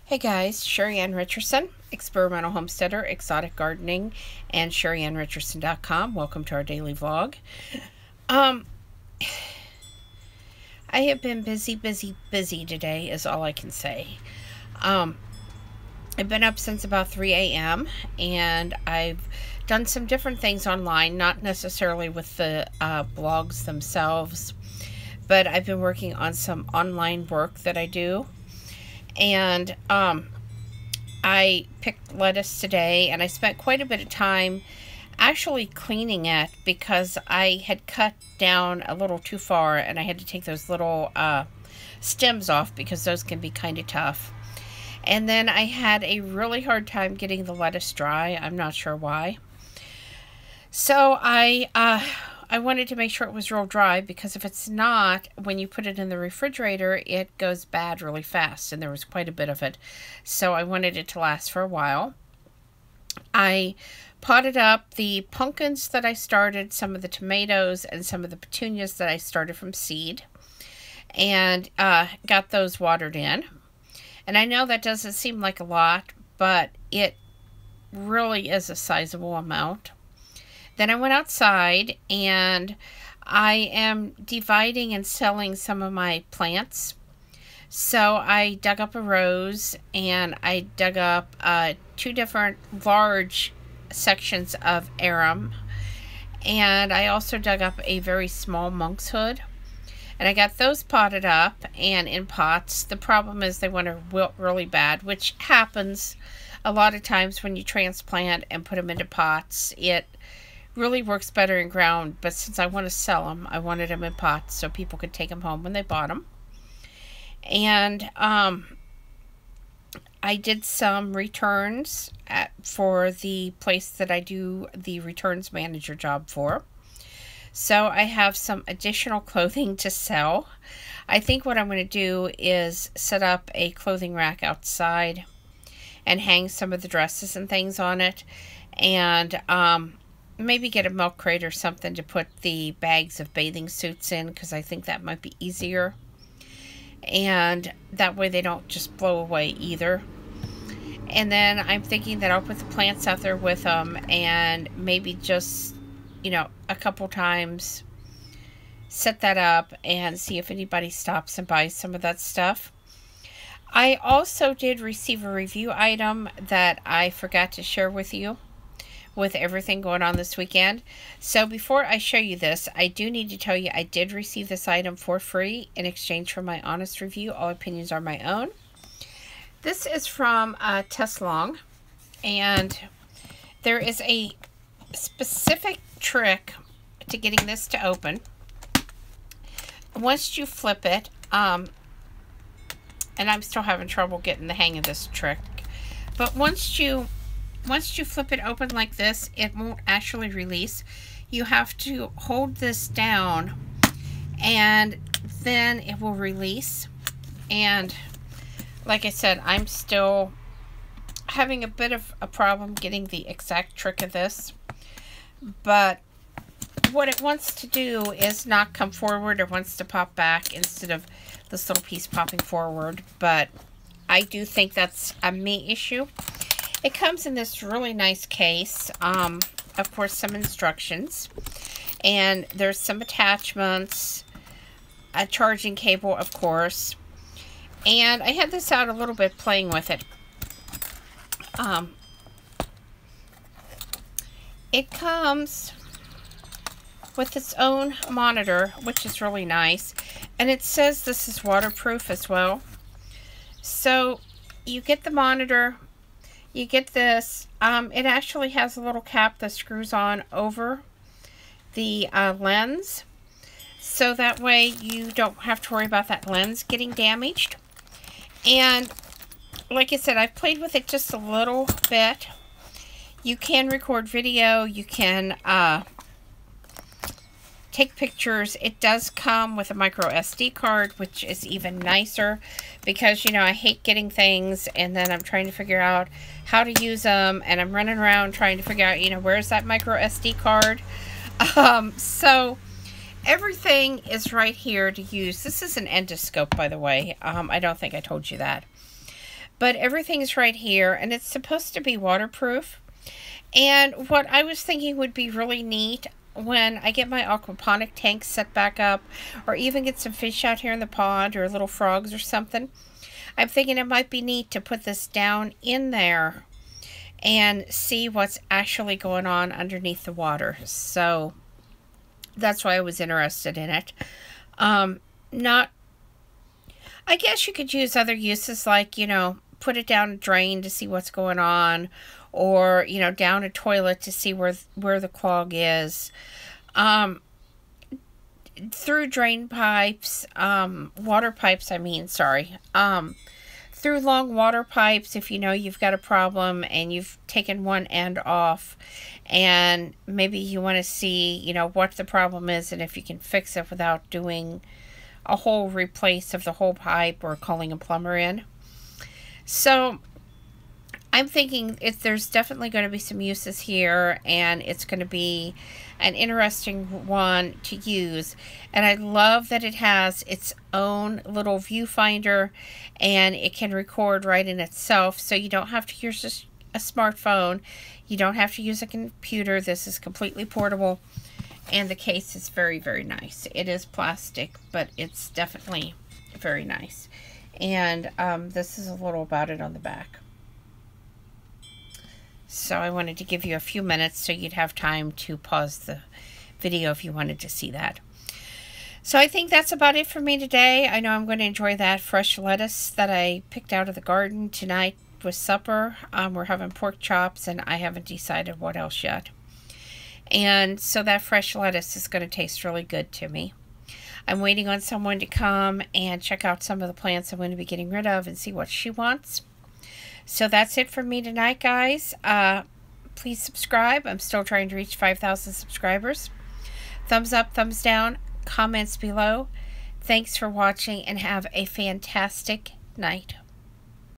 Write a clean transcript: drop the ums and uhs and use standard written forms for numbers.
Hey guys, Sheri Ann Richerson, Experimental Homesteader, Exotic Gardening, and SheriAnnRicherson.com. Welcome to our daily vlog. I have been busy today is all I can say. I've been up since about 3 a.m. and I've done some different things online, not necessarily with the blogs themselves, but I've been working on some online work that I do. And I picked lettuce today, and I spent quite a bit of time actually cleaning it because I had cut down a little too far, and I had to take those little stems off because those can be kind of tough. And then I had a really hard time getting the lettuce dry. I'm not sure why. So I wanted to make sure it was real dry, because if it's not, when you put it in the refrigerator, it goes bad really fast, and there was quite a bit of it. So I wanted it to last for a while. I potted up the pumpkins that I started, some of the tomatoes, and some of the petunias that I started from seed, and got those watered in. And I know that doesn't seem like a lot, but it really is a sizable amount. Then I went outside, and I am dividing and selling some of my plants. So I dug up a rose, and I dug up two different large sections of arum, and I also dug up a very small monkshood, and I got those potted up and in pots. The problem is they want to wilt really bad, which happens a lot of times when you transplant and put them into pots. It really works better in ground, but since I want to sell them, I wanted them in pots so people could take them home when they bought them. And I did some returns for the place that I do the returns manager job for. So I have some additional clothing to sell. I think what I'm going to do is set up a clothing rack outside and hang some of the dresses and things on it, and maybe get a milk crate or something to put the bags of bathing suits in, because I think that might be easier. And that way they don't just blow away either. And then I'm thinking that I'll put the plants out there with them, and maybe just, you know, a couple times set that up and see if anybody stops and buys some of that stuff. I also did receive a review item that I forgot to share with you, with everything going on this weekend. So before I show you this, I do need to tell you I did receive this item for free in exchange for my honest review. All opinions are my own. This is from Teslong, and there is a specific trick to getting this to open. Once you flip it, and I'm still having trouble getting the hang of this trick, but once you flip it open like this, it won't actually release. You have to hold this down, and then it will release. And like I said, I'm still having a bit of a problem getting the exact trick of this. But what it wants to do is not come forward. It wants to pop back instead of this little piece popping forward. But I do think that's a me issue. It comes in this really nice case, of course, some instructions, and there's some attachments, a charging cable, of course, and I had this out a little bit playing with it. It comes with its own monitor, which is really nice, and it says this is waterproof as well. So you get the monitor. You get this. It actually has a little cap that screws on over the lens, so that way you don't have to worry about that lens getting damaged. And like I said, I've played with it just a little bit. You can record video. You can take pictures. It does come with a micro SD card, which is even nicer, because, you know, I hate getting things and then I'm trying to figure out how to use them, and I'm running around trying to figure out, you know, where's that micro SD card. So everything is right here to use. This is an endoscope, by the way. I don't think I told you that. but everything's right here, and it's supposed to be waterproof. And what I was thinking would be really neat when I get my aquaponic tank set back up, or even get some fish out here in the pond, or little frogs or something, I'm thinking it might be neat to put this down in there and see what's actually going on underneath the water. So that's why I was interested in it. Not, I guess you could use other uses, like, you know, put it down a drain to see what's going on, or, you know, down a toilet to see where the clog is. Through drain pipes, water pipes, I mean, sorry. Through long water pipes, if you know you've got a problem and you've taken one end off, and maybe you want to see, you know, what the problem is and if you can fix it without doing a whole replace of the whole pipe or calling a plumber in. So I'm thinking there's definitely going to be some uses here, and it's going to be an interesting one to use. And I love that it has its own little viewfinder, and it can record right in itself, so you don't have to use a smartphone, you don't have to use a computer. This is completely portable, and the case is very, very nice. It is plastic, but it's definitely very nice. And this is a little about it on the back. So I wanted to give you a few minutes so you'd have time to pause the video if you wanted to see that. So I think that's about it for me today. I know I'm going to enjoy that fresh lettuce that I picked out of the garden tonight with supper. We're having pork chops, and I haven't decided what else yet. And so that fresh lettuce is going to taste really good to me. I'm waiting on someone to come and check out some of the plants I'm going to be getting rid of and see what she wants. So that's it for me tonight, guys. Please subscribe. I'm still trying to reach 5,000 subscribers. Thumbs up, thumbs down, comments below. Thanks for watching, and have a fantastic night.